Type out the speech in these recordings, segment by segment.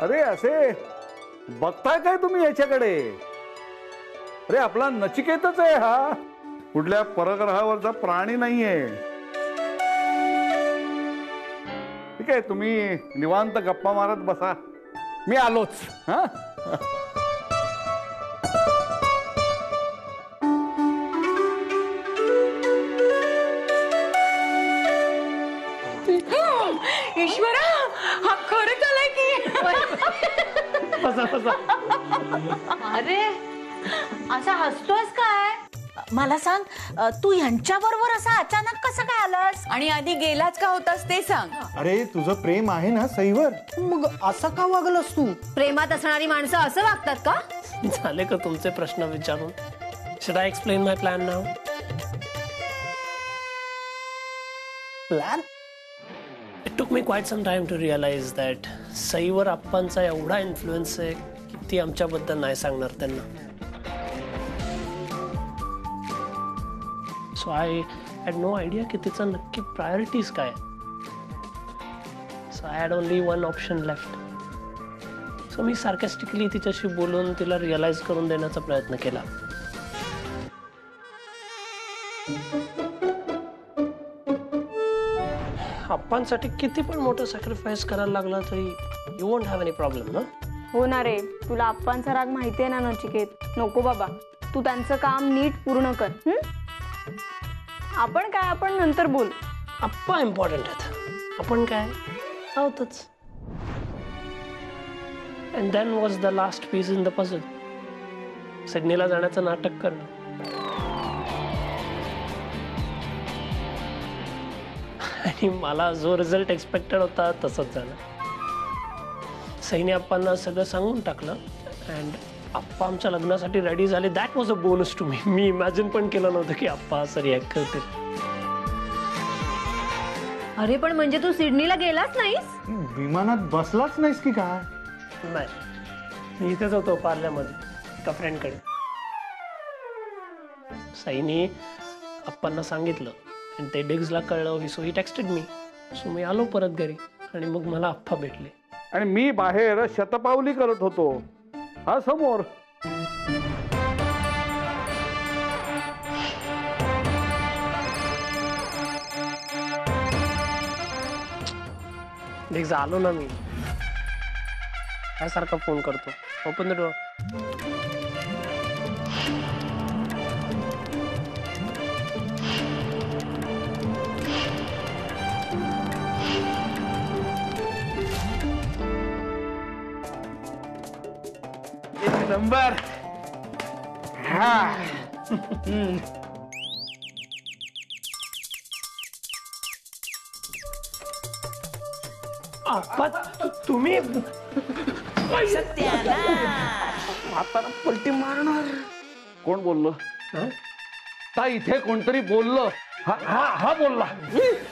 अरे असे बघताय काय तुम्ही याच्याकडे? अरे आपला नचिकेतच आहे हा, कुठल्या परग्रहावरचा प्राणी नाहीये. ठीक आहे, तुम्ही निवांत गप्पा मारत बसा, मी आलोच. हा ईश्वरा, हा खरंच आलाय की? अरे असा हसतोयस काय? मला सांग, तू ह्यांच्याबरोबर असा अचानक कसं काय आलास? आणि आधी गेलाच का होतास ते सांग. अरे तुझं प्रेम आहे ना सईवर, मग असं का वागलास तू? प्रेमात असणारी माणसं असं वागतात का? झाले का तुमचे प्रश्न विचारून? Should I explain my plan now? Plan? It took me quite some time to realize that सईवर आप्पांचा एवढा इन्फ्लुएन्स आहे की ती आमच्याबद्दल नाही सांगणार त्यांना. So I had no idea की तिचं नक्की प्रायोरिटीज काय. So I had only one option left. So मी सार्कॅस्टिकली तिच्याशी बोलून तिला रिअलाइज करून देण्याचा प्रयत्न केला. आप्पांसाठी किती पण मोठं सॅक्रिफाईस करायला लागला तरी you won't have any problem ना? हो ना रे, तुला आप्पांचा राग माहितीये ना नचिकेत. नको बाबा, तू त्यांचं काम नीट पूर्ण कर. आपण काय, आपण नंतर बोल. आप्पा इम्पॉर्टंट आहेत, आपण काय आहोतच. And then was the last piece in the puzzle. सिडनीला जाण्याचं नाटक करणं. आणि मला जो रिझल्ट एक्सपेक्टेड होता तसंच झालं. सईने आप्पांना सगळं सांगून टाकलं अँड आप्पा आमच्या लग्नासाठी रेडी झाले. That was a bonus to me. मी इमॅजिन पण केलं नव्हतं की आप्पा असं रिॲक्ट करतील. अरे पण म्हणजे तू सिडनीला गेलाच नाहीस? विमानात बसलाच नाहीस की काय? नाही, मी इथेच होतो पार्ल्यामध्ये एका फ्रेंडकडे. सईने आप्पांना सांगितलं आणि ते डिग्सला कळलं. सो ही टेक्स्टेड मी. सो मी आलो परत घरी आणि मग मला आप्पा भेटले. आणि मी बाहेर शतपावली करत होतो, हा समोर. डिग्स आलो ना मी, काय सारखा फोन करतो. Open the door. नंबर. हा आप्पा तुम्ही आता पलटी मारणार. कोण बोललं? ता इथे कोणतरी बोललं. हा हा हा बोलला.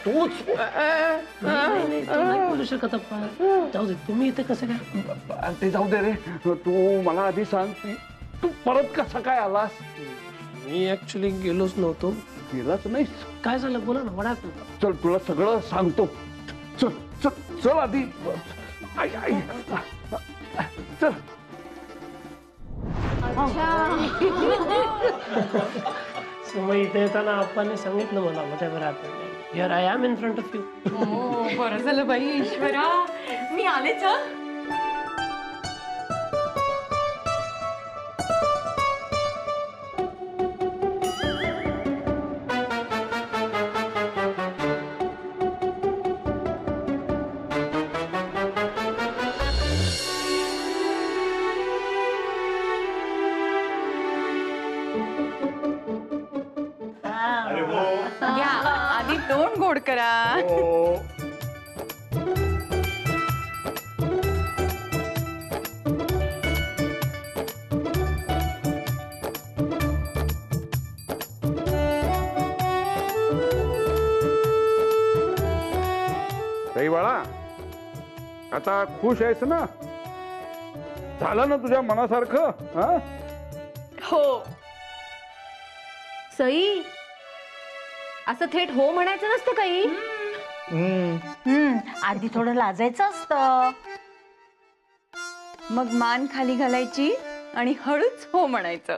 तूच. नाही बोलू शकत आप्पा. जाऊ दे, तुम्ही इथे कसं काय? ते जाऊ दे रे. तू मला आधी सांग, तू परत कसा काय आलास? मी ऍक्च्युली गेलोच नव्हतो. गेलाच नाहीस? काय झालं बोला ना. वडा चल तुला सगळं सांगतो. चल चल चल आधी. आई आई चल. मग इथे येताना आप्पाने सांगितलं मला whatever happened here I am in front of you. बरं झालं बाई ईश्वरा, मी आलेच. घ्या, आधी तोंड गोड करा. सई बाळा, आता खुश आहेस ना? झालं ना तुझ्या मनासारखं? हा, हो. सई, असं थेट हो म्हणायचं नसतं काही. आधी थोडं लाजायचं असतं. मग मान खाली घालायची आणि हळूच हो म्हणायचं.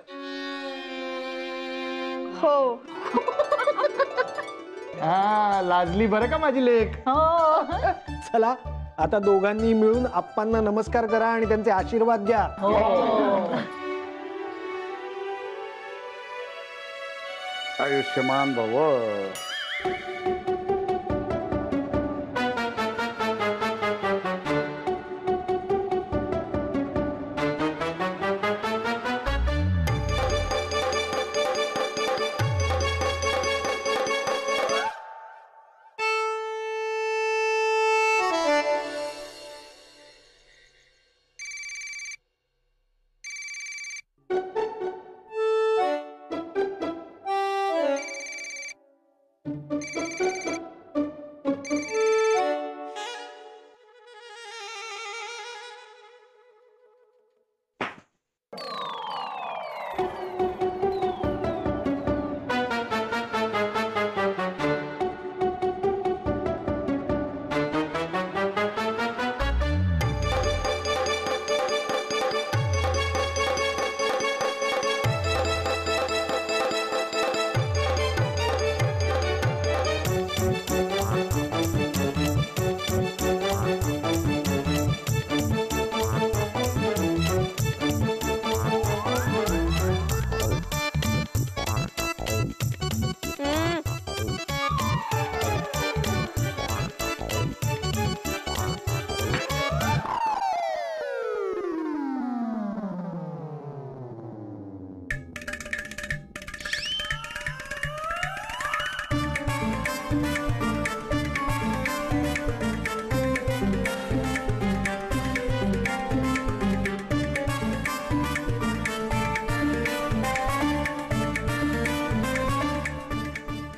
हो. हा, लाजली बरं का माझी लेक. हो. चला आता दोघांनी मिळून आप्पांना नमस्कार करा आणि त्यांचे आशीर्वाद घ्या. आयुष्यमान भव.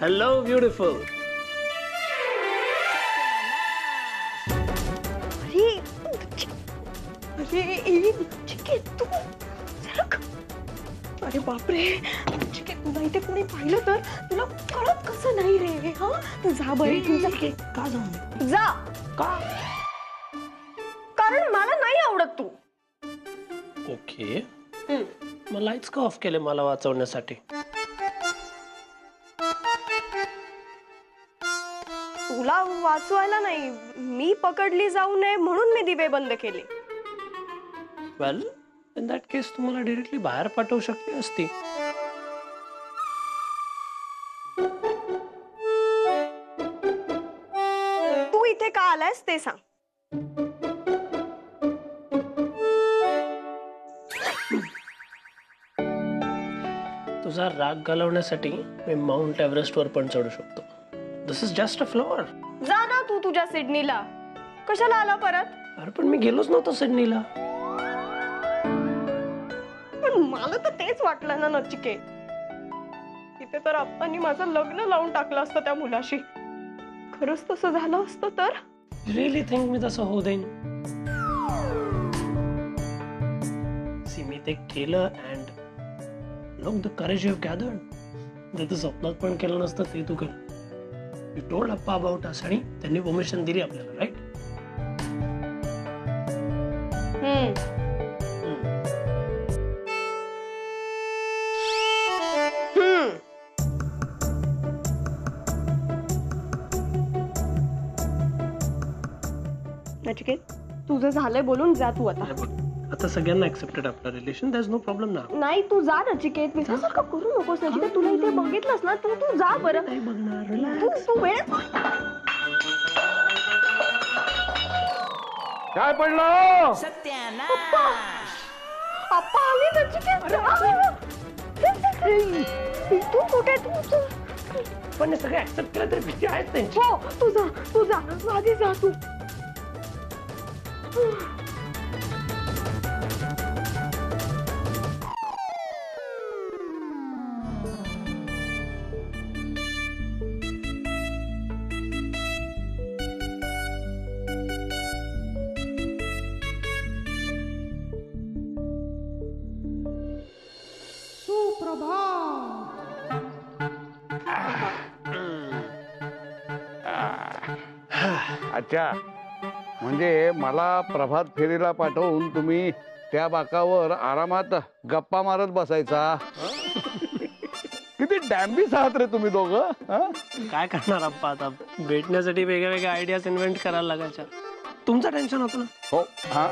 Hello beautiful. अरे बापरे, तुला इथे कोणी पाहिलं तर तुला कळत कसं नाही रे? हा, तू जा बरे. का जाऊ? जा. का? कारण मला नाही आवडत तू. ओके, मग लाईट्स का ऑफ केले मला वाचवण्यासाठी? तुला वाचवायला नाही, मी पकडली जाऊ नये म्हणून मी दिवे बंद केले. वेल, इन दॅट केस तुम्हाला डायरेक्टली बाहेर पाठवू शकली असती. तू इथे का आलायस ते सांग. तुझा राग घालवण्यासाठी मी माउंट एव्हरेस्ट वर पण चढू शकतो. दिस इज जस्ट अ फ्लोअर. जा ना तू तुझ्या सिडनीला. कशाला आला परत? अरे पण मी गेलोच नव्हतो सिडनीला. पण मला तर तेच वाटलं ना नचिकेत. तिथे तर आप्पांनी माझं लग्न लावून टाकलं असतं त्या मुलाशी. खरंच तसं झालं असतं तर? रिअली थिंक मी तसं होऊ देईन? सी, मी ते केलं and look the courage you have gathered. जे तू स्वप्नात पण केलं नसतं ते तू केलं. You told Appa about us आणि त्यांनी परमिशन दिली आपल्याला, राईट? नचिकेत, तुझं झालंय बोलून जा तू आता. आता सगळ्यांना ऍक्सेप्टेड आपलं relation. That is no problem ना. नाही, तू जा नचिकेत. मी सारखं करू नकोस नचिकेत. तुला इथे बघितलंस ना, तू जा बरं. नाही बघणार. तू वेळ. काय पडलं? आप्पा आले नचिकेत. तू कुठे? पण सगळे ऍक्सेप्ट केलं तरी भीती आहेत त्यांची. हो, तू जा आधी जा तू. अच्छा, म्हणजे मला प्रभात फेरीला पाठवून तुम्ही त्या बाकावर आरामात गप्पा मारत बसायचा. किती डॅम्बिस आहात रे तुम्ही दोघं. काय करणार आप्पा, आता भेटण्यासाठी वेगळ्या वेगळ्या आयडियाज इन्व्हेंट करायला लागायच्या. तुमचं टेन्शन होतं ना. हो, हा.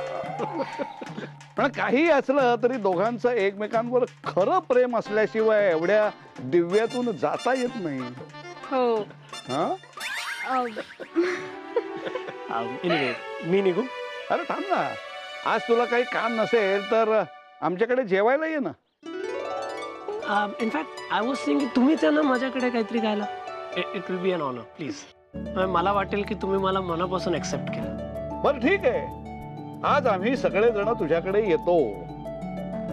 पण काही असलं तरी दोघांचं एकमेकांवर खरं प्रेम असल्याशिवाय एवढ्या दिव्यातून जाता येत नाही. हो. हा? Anyway, मी निघू. अरे थांब ना, आज तुला काही काम नसेल तर आमच्याकडे जेवायला ये ना. इनफॅक्ट आय वॉज सेइंग की तुम्हीच आहे ना माझ्याकडे काहीतरी खायला. It will be an honour please. मला वाटेल की तुम्ही मला मनापासून एक्सेप्ट केलं. बरं ठीक आहे, आज आम्ही सगळेजण तुझ्याकडे येतो,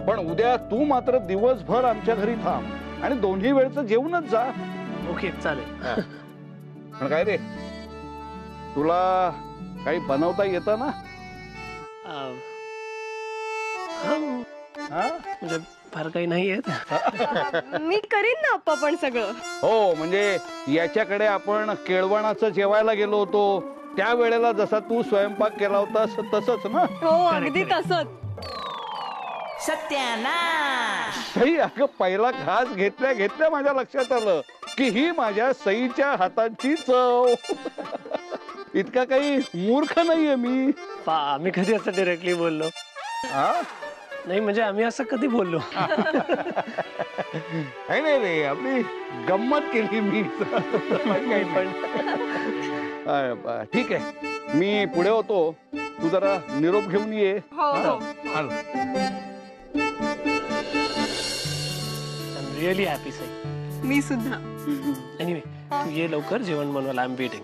पण उद्या तू मात्र दिवसभर आमच्या घरी थांब आणि दोन्ही वेळचं जेवूनच जा. ओके चालेल. पण काय रे, तुला काही बनवता येतं ना? म्हणजे फार काही नाही येत. मी करीन ना आप्पा पण सगळं. हो, म्हणजे याच्याकडे आपण केळवणाचं जेवायला गेलो होतो त्या वेळेला जसा तू स्वयंपाक केला होतास तसंच ना? हो अगदी तसंच. सई, अगं पहिला घास घेतल्या घेतल्या माझ्या लक्षात आलं की ही माझ्या सईच्या हाताची चव. इतका काही मूर्ख नाहीये मी. आम्ही कधी असं डिरेक्टली बोललो? हा, नाही म्हणजे आम्ही असं कधी बोललो? नाही रे, आपली गंमत केली मी. काही पण ठीक आहे, मी पुढे होतो, तू जरा निरोप घेऊन ये. हो हो. Really happy Sai. मी सुद्धा. एनिवे तू ये लवकर जेवण बनवायला. I am waiting.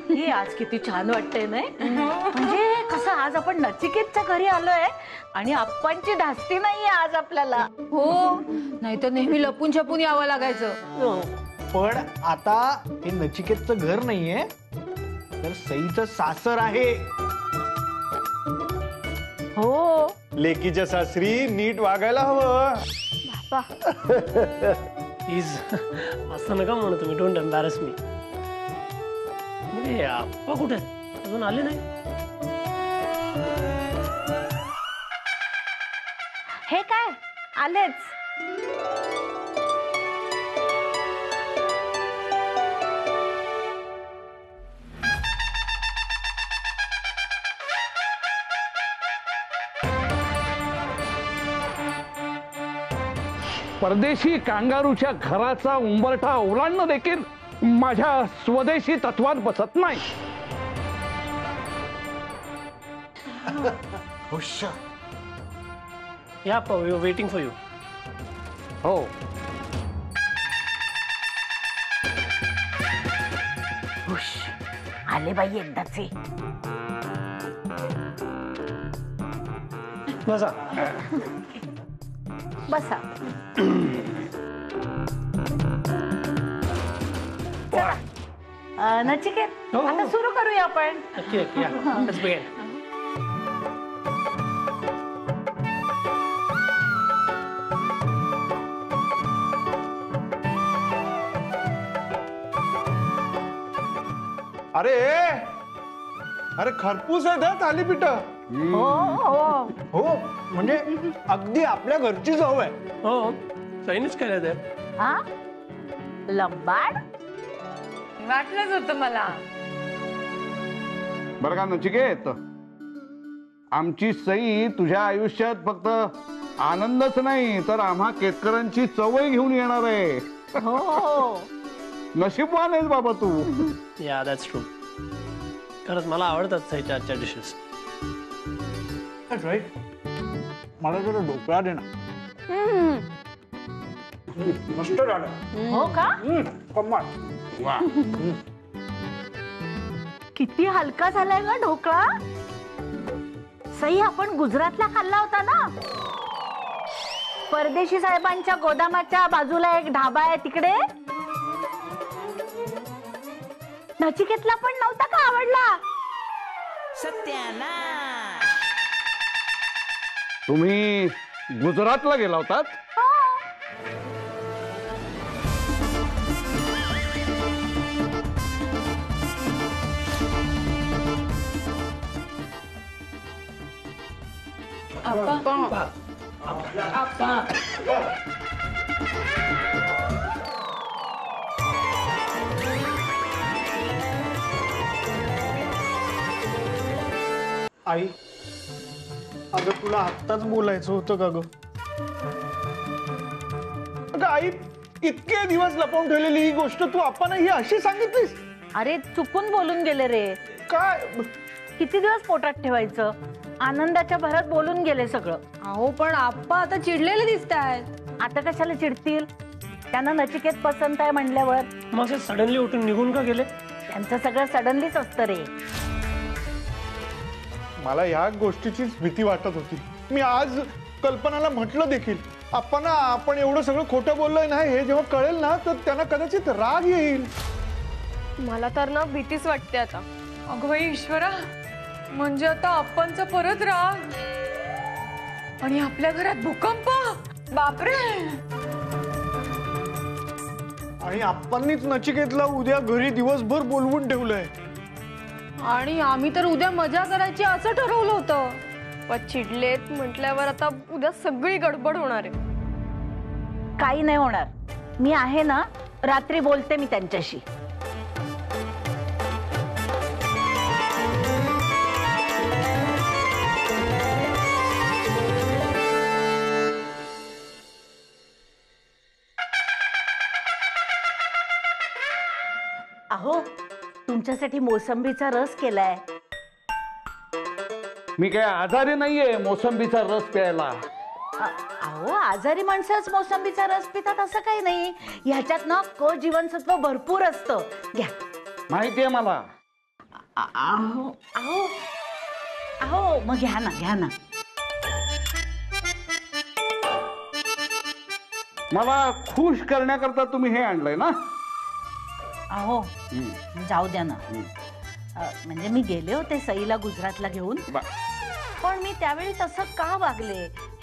हे आज किती छान वाटतंय नाही? म्हणजे कसं आज आपण नचिकेतच्या घरी आलोय आणि आप्पांची धास्ती नाहीये आज आपल्याला. हो, नाही तर नेहमी लपून छपून यावं लागायचं. पण आता हे नचिकेतचं घर नाहीये, तर सईचं सासर आहे. हो, लेकीच्या सासरी नीट वागायला हवं. प्लीज असं नका म्हणू तुम्ही. डोंट एम्बॅरस मी. आप्पा कुठे अजून आले नाही? हे काय आलेच. परदेशी कांगारूच्या घराचा उंबरठा ओलांडणं देखील माझ्या स्वदेशी तत्वात बसत नाही. या आप्पा, we are waiting for you. हो, हुश, आले बाई एकदाचे. बसा. बसा. नचिकेत, हो, हो. आता सुरू करूया आपण. नक्की नक्की. Let's begin. अरे अरे खरपूस आहे त्या थालीपीठ. हो हो हो, म्हणजे अगदी आपल्या घरची चव आहे. हो, सईनेच केलं ते. हा, लंबाड. वाटलंच होतं मला. बरं का नचिकेत, आमची सई तुझ्या आयुष्यात फक्त आनंदच नाही तर आम्हा केतकरांची चवही घेऊन येणार आहे. हो, नशीबवान आहेस बाबा तू. या दॅट्स ट्रू. खरंच मला आवडतात सईच्या आजच्या डिशेस. राईट. मला जरा ढोकळा दे ना. मस्त झालं. हो का? कमाल. वा, किती हलका झालाय ना ढोकळा. सई, आपण गुजरातला खाल्ला होता ना? परदेशी साहेबांच्या गोदामाच्या बाजूला एक ढाबा आहे तिकडे. नचिकेतला पण नव्हता का आवडला? तुम्ही गुजरातला गेला होतात? आई, अगं तुला आत्ताच बोलायचं होतं का ग? अगं आई, इतके दिवस लपवून ठेवलेली ही गोष्ट तू आपण ही अशी सांगितलीस? अरे चुकून बोलून गेले रे. काय? किती दिवस पोटात ठेवायचं? आनंदाच्या भरात बोलून गेले सगळं. अहो पण आप्पा आता चिडलेले दिसतायत. आता कशाला चिडतील? त्यांना नचिकेत पसंत आहे म्हणल्यावर. मग असे सडनली उठून निघून का गेले? त्यांचं सगळं सडनलीच असतं रे. मला या गोष्टीचीच भीती वाटत होती. मी आज कल्पनाला म्हटलं देखील, आपण एवढं सगळं खोटं बोललोय ना, हे जेव्हा कळेल ना तर त्यांना कदाचित राग येईल. मला तर ना भीतीच वाटते आता. अगं बाई ईश्वरा, म्हणजे आता आप्पांचा परत राग आणि आपल्या घरात भूकंप. बापरे. आणि आपणच नचिकेतला उद्या घरी दिवसभर बोलवून ठेवलंय. आणि आम्ही तर उद्या मजा करायची असं ठरवलं होतं. पण चिडलेत म्हटल्यावर आता उद्या सगळी गडबड होणार आहे. काही नाही होणार. मी आहे ना, रात्री बोलते मी त्यांच्याशी. अहो, तुमच्यासाठी मोसंबीचा रस केलाय. मी काय आजारी नाहीये मोसंबीचा रस प्यायला. अहो, आजारी माणसंच मोसंबीचा रस पितात असं काही नाही. ह्याच्यात ना क जीवनसत्व भरपूर असतं. घ्या. माहितीये मला. अहो अहो अहो मग घ्या ना, घ्या ना. मला खुश करण्याकरता तुम्ही हे आणलंय ना? अहो जाऊ द्या ना. म्हणजे मी गेले होते सईला गुजरातला घेऊन, पण मी त्यावेळी तसं का वागले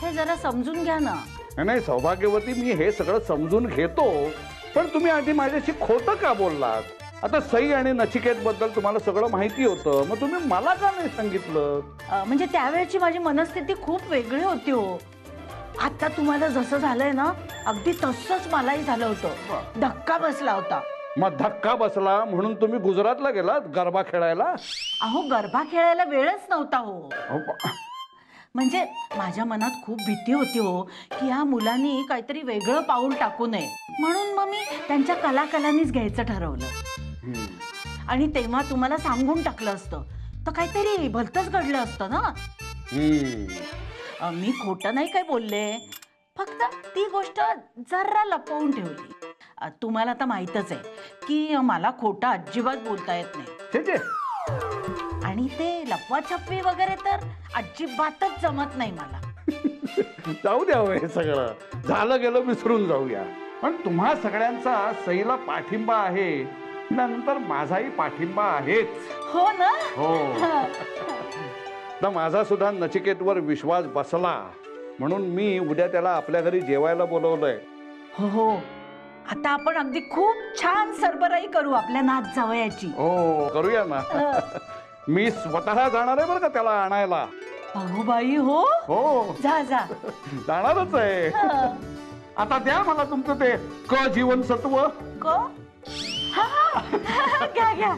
हे जरा समजून घ्या ना. नाही सौभाग्यवती, मी हे सगळं समजून घेतो, पण तुम्ही आधी माझ्याशी खोटं का बोललात? आता सई आणि नचिकेत बद्दल तुम्हाला सगळं माहिती होतं, मग तुम्ही मला का नाही सांगितलं? म्हणजे त्यावेळची माझी मनस्थिती खूप वेगळी होती हो. आता तुम्हाला जसं झालंय ना, अगदी तसंच मलाही झालं होतं. धक्का बसला होता. मग धक्का बसला म्हणून तुम्ही गुजरातला गेलात गरबा खेळायला? अहो, गरबा खेळायला वेळच नव्हता हो. म्हणजे माझ्या मनात खूप भीती होती हो, की या मुलांनी काहीतरी वेगळं पाऊल टाकू नये, म्हणून मग मी त्यांच्या कलाकलांनीच घ्यायचं ठरवलं. आणि तेव्हा तुम्हाला सांगून टाकलं असतं तर काहीतरी भलतंच घडलं असतं ना. मी खोटं नाही काय बोलले, फक्त ती गोष्ट जरा लपवून ठेवली. तुम्हाला तर माहीतच आहे की मला खोटं अजिबात बोलता येत नाही. आणि ते लपवाछपवी वगैरे तर अजिबातच जमत नाही मला. जाऊ द्या हे सगळं, झालं गेलं विसरून जाऊया. पण तुम्हा सगळ्यांचा सईला पाठिंबा आहे, नंतर माझाही पाठिंबा आहेच. हो ना? हो. तर माझा सुद्धा नचिकेतवर विश्वास बसला, म्हणून मी उद्या त्याला आपल्या घरी जेवायला बोलवलंय. हो हो, आता आपण अगदी खूप छान सरबराई करू आपल्या नात जावयाची. हो करूया ना. मी स्वतः जाणार आहे बरं का त्याला आणायला. अहो बाई, हो हो जा जा. जाणारच आहे. आता द्या मला तुमचं ते क जीवनसत्व. क? हा, घ्या घ्या.